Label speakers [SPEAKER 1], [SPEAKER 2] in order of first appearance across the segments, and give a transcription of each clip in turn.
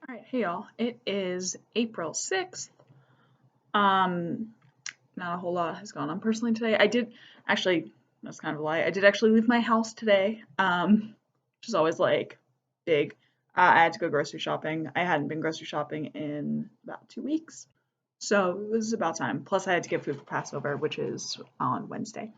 [SPEAKER 1] All right, hey y'all. It is April 6th. Um, Not a whole lot has gone on personally today. I did actually, that's kind of a lie. I did actually leave my house today, which is always like big. I had to go grocery shopping. I hadn't been grocery shopping in about 2 weeks, so it was about time. Plus, I had to get food for Passover, which is on Wednesday.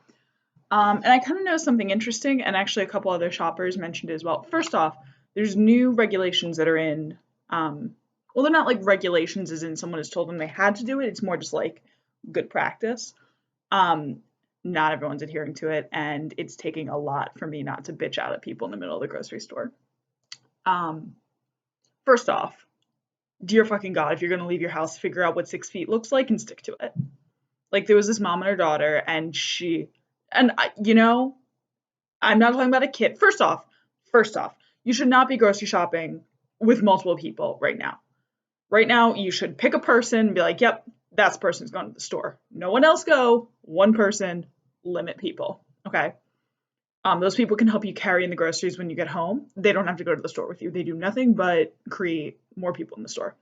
[SPEAKER 1] And I kind of know something interesting, and actually, a couple other shoppers mentioned it as well. First off, there's new regulations that are in. Well, they're not like regulations, as in someone has told them they had to do it. It's more just like good practice. Um, Not everyone's adhering to it, and it's taking a lot for me not to bitch out at people in the middle of the grocery store. Um, First off, dear fucking God, if you're gonna leave your house, figure out what 6 feet looks like and stick to it. Like there was this mom and her daughter, and I'm not talking about a kid. First off, you should not be grocery shopping with multiple people right now. Right now, you should pick a person and be like, yep, that's the person who's going to the store. No one else go, one person, limit people. Okay. Those people can help you carry in the groceries when you get home. They don't have to go to the store with you. They do nothing but create more people in the store.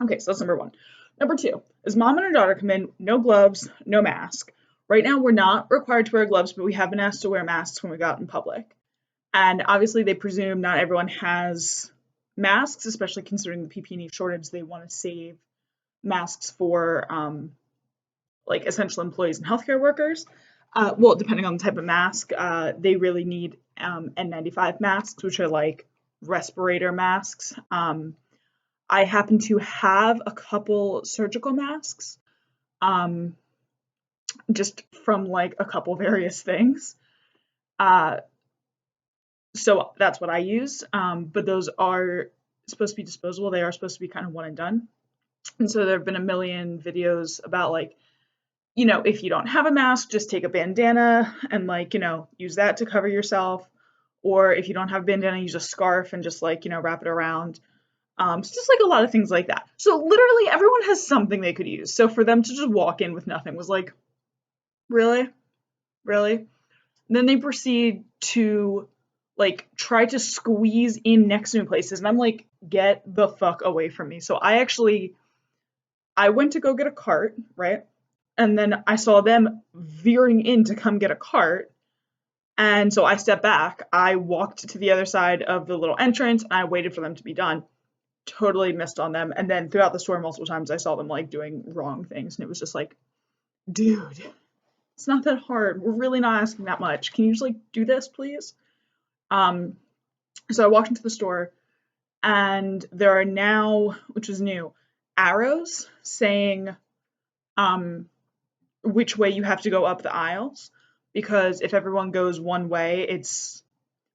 [SPEAKER 1] Okay, so that's number one. Number two is mom and her daughter come in, no gloves, no mask. Right now, we're not required to wear gloves, but we have been asked to wear masks when we go out in public. And obviously, they presume not everyone has masks, especially considering the PPE shortage. They want to save masks for like essential employees and healthcare workers. Well, depending on the type of mask, they really need N95 masks, which are like respirator masks. I happen to have a couple surgical masks, um, just from like a couple various things. Uh, so that's what I use. But those are supposed to be disposable. They are supposed to be kind of one and done. And so there have been a million videos about like, if you don't have a mask, just take a bandana and like, use that to cover yourself. Or if you don't have a bandana, use a scarf and just like, wrap it around. It's just like a lot of things like that. So literally everyone has something they could use. So for them to just walk in with nothing was like, really? Really? And then they proceed to like try to squeeze in next to me places. And I'm like, get the fuck away from me. So I went to go get a cart, right? And then I saw them veering in to come get a cart. And so I stepped back. I walked to the other side of the little entrance and I waited for them to be done. Totally missed on them. And then throughout the store, multiple times, I saw them like doing wrong things. And it was just like, dude, it's not that hard. We're really not asking that much. Can you just like do this, please? Um, so I walked into the store and there are now, which is new, arrows saying which way you have to go up the aisles, because if everyone goes one way, it's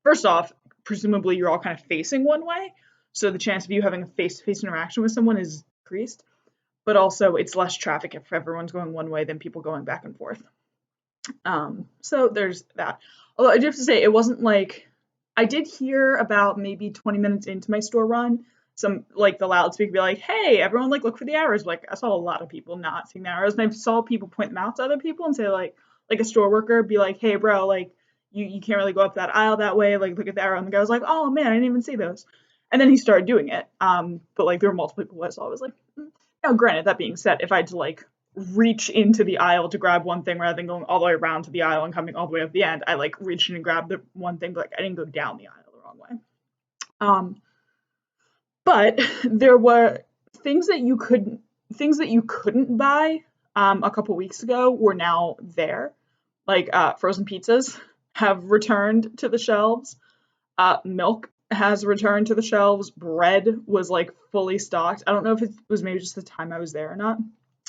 [SPEAKER 1] first off, presumably you're all kind of facing one way, so the chance of you having a face-to-face interaction with someone is increased, but also it's less traffic if everyone's going one way than people going back and forth. So there's that. Although I do have to say, it wasn't like I did hear about maybe 20 minutes into my store run, some like the loudspeaker be like, "Hey, everyone, like look for the arrows." Like I saw a lot of people not seeing the arrows, and I saw people point them out to other people and say like a store worker be like, "Hey, bro, like you can't really go up that aisle that way. Like look at the arrow." And the guy was like, "Oh man, I didn't even see those." And then he started doing it. But like there were multiple people, so I was like, Now, granted, that being said, if I had to like reach into the aisle to grab one thing rather than going all the way around to the aisle and coming all the way up the end, I like reached in and grabbed the one thing, but like I didn't go down the aisle the wrong way. Um, but there were things that you couldn't buy a couple weeks ago were now there. Like frozen pizzas have returned to the shelves. Milk has returned to the shelves. Bread was like fully stocked. I don't know if it was maybe just the time I was there or not.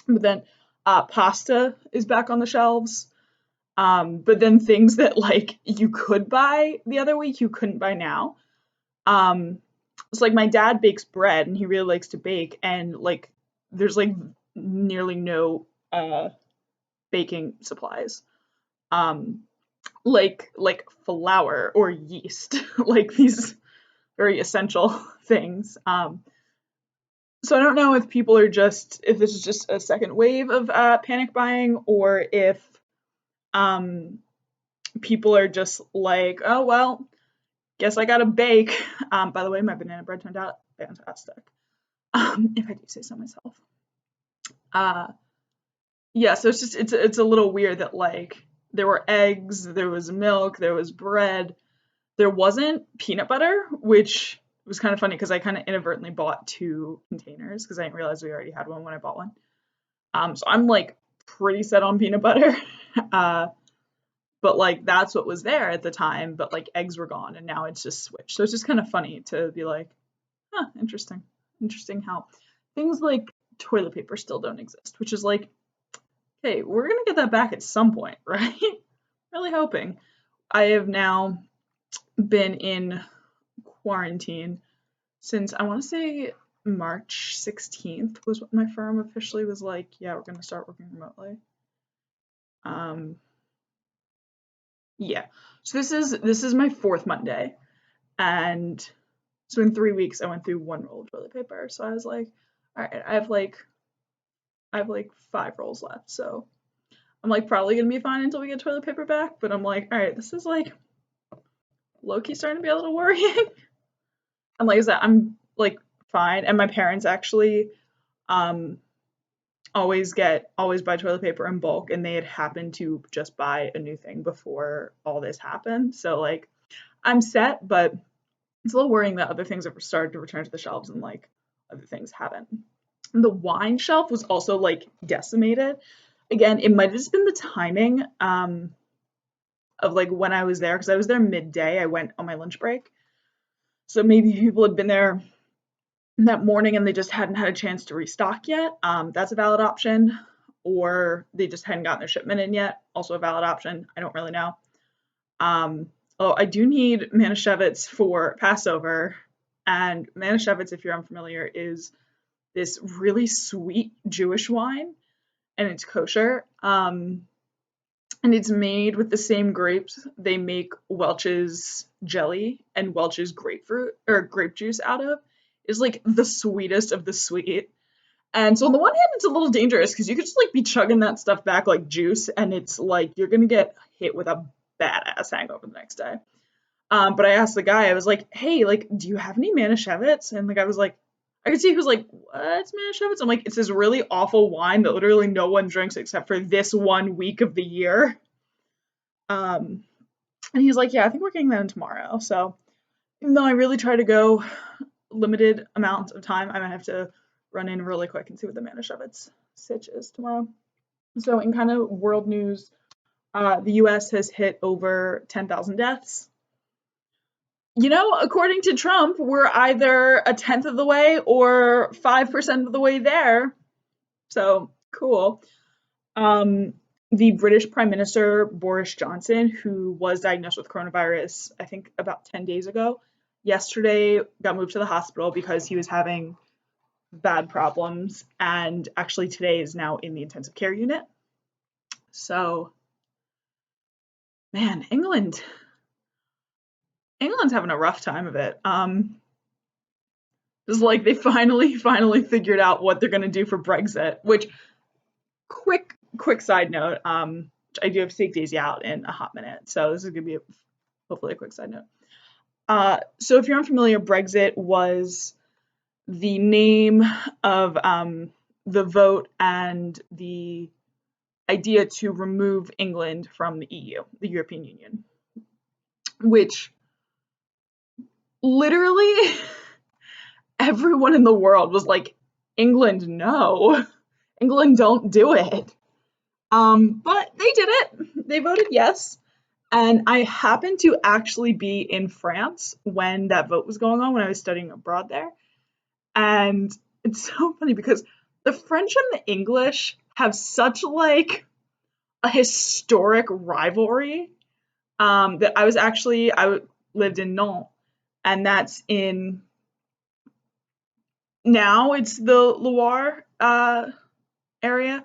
[SPEAKER 1] But then pasta is back on the shelves. But then things that like you could buy the other week, you couldn't buy now. It's like my dad bakes bread and he really likes to bake, and like there's like nearly no baking supplies. Um, like flour or yeast, like these very essential things. So I don't know if this is just a second wave of panic buying, or if um, people are just like, oh well, guess I gotta bake. By the way, my banana bread turned out fantastic. if I do say so myself. Yeah, so it's a little weird that like there were eggs, there was milk, there was bread. There wasn't peanut butter, which was kind of funny because I kind of inadvertently bought 2 containers because I didn't realize we already had one when I bought one. So I'm like pretty set on peanut butter. uh, but like that's what was there at the time. But like eggs were gone, and now it's just switched. So it's just kind of funny to be like, huh, interesting, interesting how things like toilet paper still don't exist, which is like, hey, we're gonna get that back at some point, right? Really hoping. I have now been in quarantine since I want to say March 16th was when my firm officially was like, yeah, we're going to start working remotely. Um, yeah. So this is my 4th Monday, and so in 3 weeks I went through 1 roll of toilet paper. So I was like, all right, I have like 5 rolls left. So I'm like probably gonna be fine until we get toilet paper back. But I'm like, all right, this is like low key starting to be a little worrying. I'm like, is that I'm like fine, and my parents actually um always buy toilet paper in bulk, and they had happened to just buy a new thing before all this happened. So like I'm set, but it's a little worrying that other things have started to return to the shelves and like other things haven't. And the wine shelf was also like decimated. Again, it might have just been the timing of like when I was there because I was there midday. I went on my lunch break. So maybe people had been there that morning and they just hadn't had a chance to restock yet. That's a valid option. Or they just hadn't gotten their shipment in yet. Also a valid option. I don't really know. Oh, I do need Manischewitz for Passover. And Manischewitz, if you're unfamiliar, is this really sweet Jewish wine, and it's kosher. And it's made with the same grapes they make Welch's jelly and Welch's grapefruit or grape juice out of. Is like the sweetest of the sweet. And so on the one hand, it's a little dangerous because you could just like be chugging that stuff back like juice, and it's like you're gonna get hit with a badass hangover the next day. But I asked the guy, I was like, "Hey, like, do you have any Manischewitz?" And the guy was like, I could see he was like, "What's Manischewitz?" I'm like, "It's this really awful wine that literally no one drinks except for this 1 week of the year." Um, and he's like, "Yeah, I think we're getting that in tomorrow." So even though I really try to go limited amounts of time, I might have to run in really quick and see what the Manischewitz sitch is tomorrow. So in kind of world news, the U.S. has hit over 10,000 deaths. You know, according to Trump, we're either a tenth of the way or 5% of the way there. So cool. Um, the British Prime Minister Boris Johnson, who was diagnosed with coronavirus, I think about 10 days ago, yesterday got moved to the hospital because he was having bad problems, and actually today is now in the intensive care unit. So, man, England's having a rough time of it. It's like they finally figured out what they're gonna do for Brexit. Which, quick side note, I do have to take Daisy out in a hot minute, so this is gonna be hopefully a quick side note. So if you're unfamiliar, Brexit was the name of the vote and the idea to remove England from the EU, the European Union, which literally everyone in the world was like, England, no. England, don't do it. But they did it. They voted yes. And I happened to actually be in France when that vote was going on, when I was studying abroad there. And it's so funny because the French and the English have such like a historic rivalry. That I lived in Nantes, and that's in now it's the Loire area,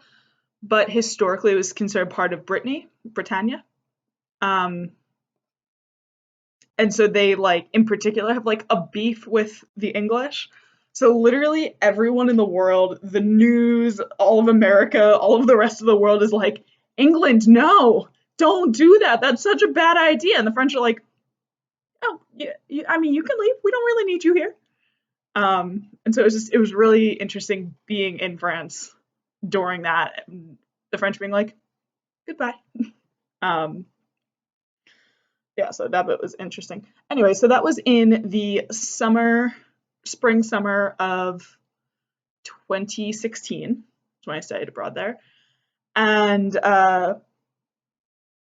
[SPEAKER 1] but historically it was considered part of Britannia. Um, and so they like in particular have like a beef with the English. So literally everyone in the world, the news, all of America, all of the rest of the world is like, England, no, don't do that. That's such a bad idea. And the French are like, oh, yeah, I mean, you can leave. We don't really need you here. And so it was really interesting being in France during that, and the French being like, goodbye. Um, yeah, so that bit was interesting. Anyway, so that was in the spring, summer of 2016. That's when I studied abroad there. And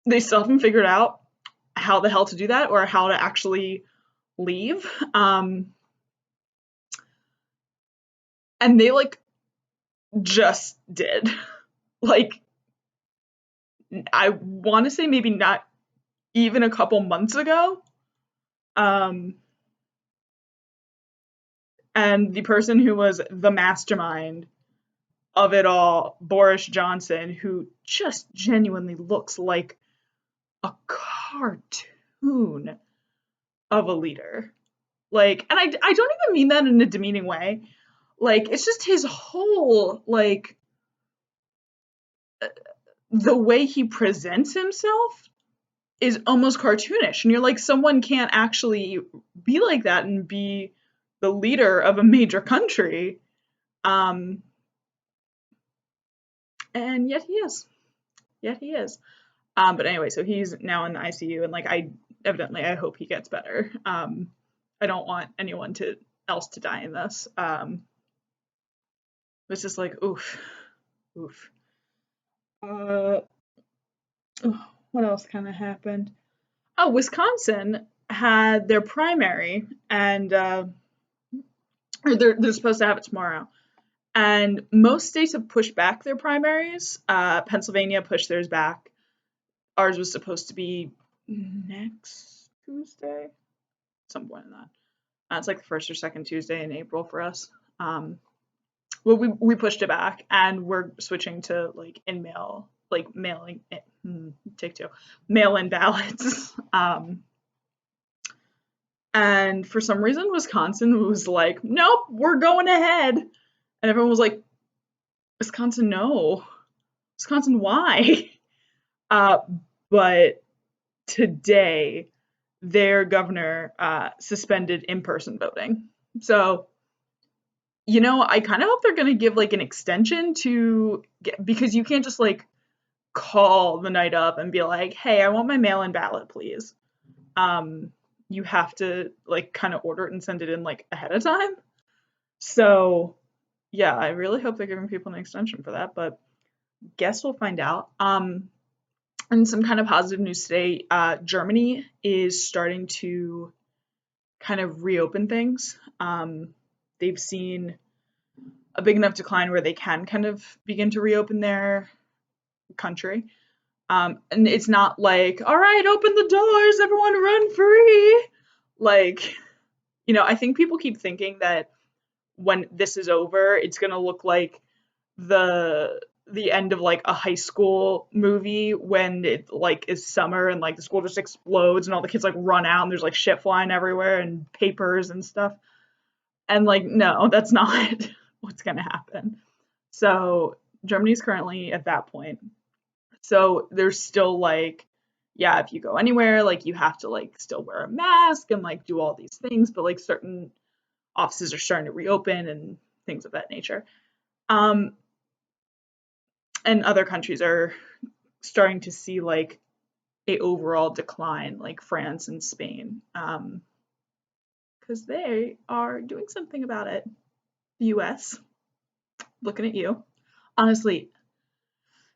[SPEAKER 1] they still haven't figured out how the hell to do that or how to actually leave. And they like just did. Like, I want to say maybe not even a couple months ago. Um, and the person who was the mastermind of it all, Boris Johnson, who just genuinely looks like a cartoon of a leader. Like, and I don't even mean that in a demeaning way. Like, it's just his whole, like, the way he presents himself is almost cartoonish. And you're like, someone can't actually be like that and be the leader of a major country. Um, and yet he is. Yet he is. But anyway, so he's now in the ICU, and like I hope he gets better. I don't want anyone else to die in this. It's just like oof, oof. Uh, what else kind of happened? Oh, Wisconsin had their primary, and or they're supposed to have it tomorrow. And most states have pushed back their primaries. Pennsylvania pushed theirs back. Ours was supposed to be next Tuesday, some point in that. It's like the first or second Tuesday in April for us. Well, we pushed it back, and we're switching to like in mail, like mailing. Take two, mail in ballots. And for some reason, Wisconsin was like, nope, we're going ahead, and everyone was like, Wisconsin, no, Wisconsin, why? Uh, but today, their governor suspended in-person voting. So I kind of hope they're going to give like an extension because you can't just like call the night up and be like, hey, I want my mail-in ballot, please. You have to like kind of order it and send it in like ahead of time. So yeah, I really hope they're giving people an extension for that, but guess we'll find out. And some kind of positive news today, Germany is starting to kind of reopen things. They've seen a big enough decline where they can kind of begin to reopen their country. And it's not like, all right, open the doors, everyone run free. Like, I think people keep thinking that when this is over, it's gonna look like the end of like a high school movie when it like is summer and like the school just explodes and all the kids like run out and there's like shit flying everywhere and papers and stuff. And like, no, that's not what's gonna happen. So Germany's currently at that point. So there's still like, yeah, if you go anywhere, like you have to like still wear a mask and like do all these things, but like certain offices are starting to reopen and things of that nature. And other countries are starting to see like a overall decline, like France and Spain, because they are doing something about it. The U.S. looking at you. Honestly,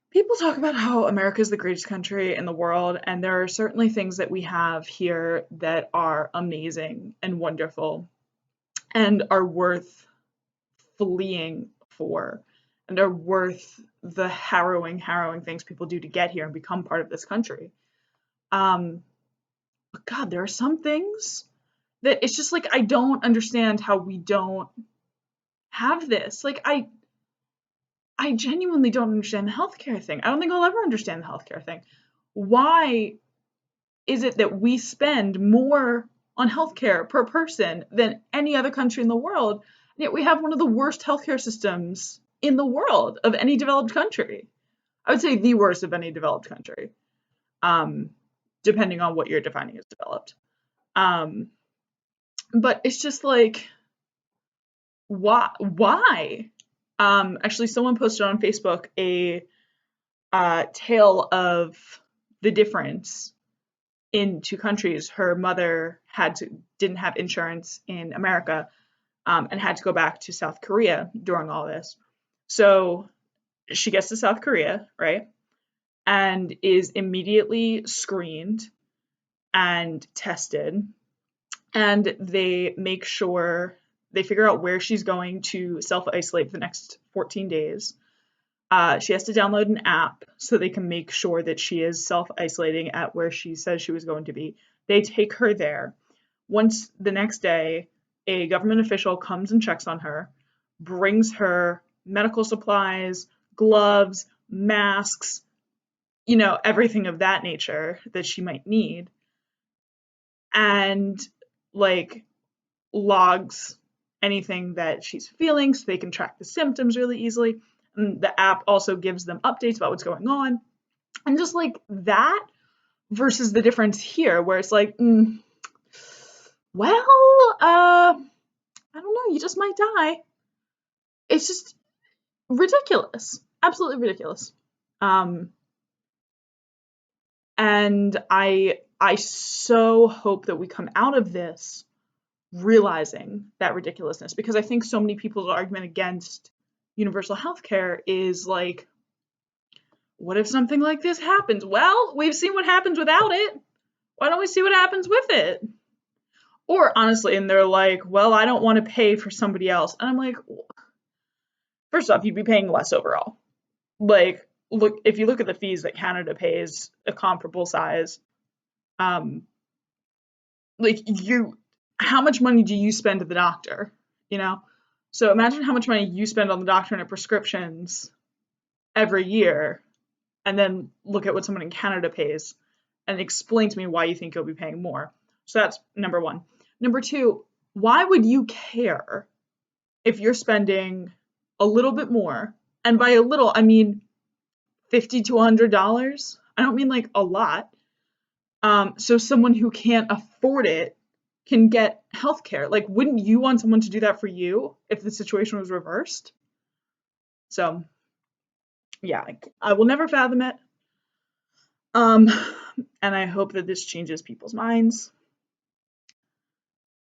[SPEAKER 1] people talk about how America is the greatest country in the world, and there are certainly things that we have here that are amazing and wonderful and are worth fleeing for and are worth the harrowing things people do to get here and become part of this country. But God, there are some things that it's just like I don't understand how we don't have this. Like I genuinely don't understand the healthcare thing. I don't think I'll ever understand the healthcare thing. Why is it that we spend more on healthcare per person than any other country in the world? And yet we have one of the worst healthcare systems in the world of any developed country. I would say the worst of any developed country, depending on what you're defining as developed. But it's just like Why? Actually, someone posted on Facebook a tale of the difference in two countries. Her mother didn't have insurance in America, and had to go back to South Korea during all this. So she gets to South Korea, right? And is immediately screened and tested. And they figure out where she's going to self isolate for the next 14 days. She has to download an app so they can make sure that she is self isolating at where she says she was going to be. They take her there. Once the next day, a government official comes and checks on her, brings her medical supplies, gloves, masks, everything of that nature that she might need, and like logs anything that she's feeling so they can track the symptoms really easily. And the app also gives them updates about what's going on. And just like that versus the difference here where it's like, well, I don't know, you just might die. It's just ridiculous. Absolutely ridiculous. And I so hope that we come out of this realizing that ridiculousness, because I think so many people's argument against universal healthcare is like, what if something like this happens? Well, we've seen what happens without it. Why don't we see what happens with it? Or honestly, and they're like, well, I don't want to pay for somebody else. And I'm like, first off, you'd be paying less overall. Like, look, if you look at the fees that Canada pays, a comparable size, how much money do you spend at the doctor? So imagine how much money you spend on the doctor and prescriptions every year, and then look at what someone in Canada pays and explain to me why you think you'll be paying more. So that's number one. Number two, why would you care if you're spending a little bit more? And by a little, I mean $50 to $100. I don't mean like a lot. So someone who can't afford it can get healthcare. Like, wouldn't you want someone to do that for you if the situation was reversed? So, yeah, I will never fathom it. And I hope that this changes people's minds.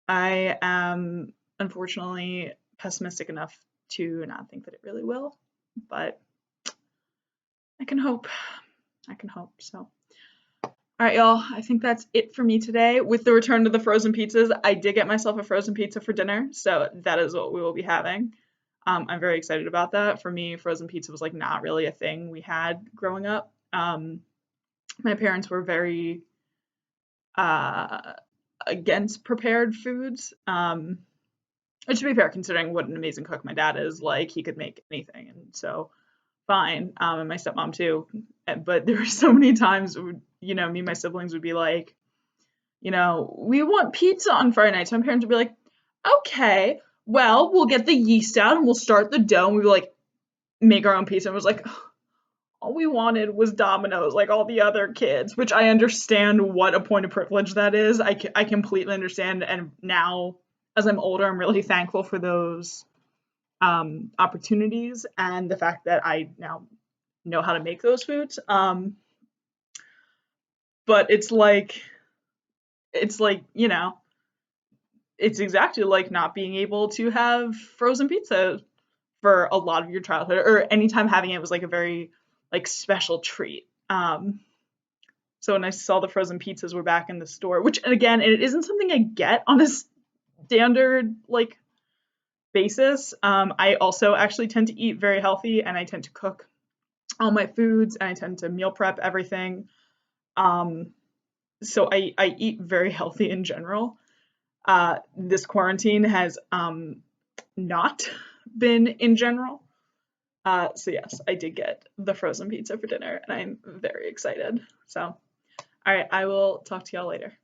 [SPEAKER 1] I am unfortunately pessimistic enough to not think that it really will, but I can hope. So. All right, y'all, I think that's it for me today. With the return to the frozen pizzas, I did get myself a frozen pizza for dinner, so that is what we will be having. I'm very excited about that. For me, frozen pizza was like not really a thing we had growing up. My parents were very against prepared foods, which, to be fair, considering what an amazing cook my dad is, like, he could make anything, and so fine. And my stepmom too. But there were so many times, me and my siblings would be like, we want pizza on Friday night. So my parents would be like, okay, well, we'll get the yeast out and we'll start the dough. And we would like make our own pizza. And it was like, all we wanted was Domino's, like all the other kids, which I understand what a point of privilege that is. I completely understand. And now, as I'm older, I'm really thankful for those opportunities and the fact that I now know how to make those foods. But it's like, it's exactly like not being able to have frozen pizza for a lot of your childhood, or anytime having it was like a very like special treat. So when I saw the frozen pizzas were back in the store, which again, it isn't something I get on a standard like basis. I also actually tend to eat very healthy, and I tend to cook all my foods, and I tend to meal prep everything. So I eat very healthy in general. This quarantine has not been in general. So yes, I did get the frozen pizza for dinner, and I'm very excited. So, all right, I will talk to y'all later.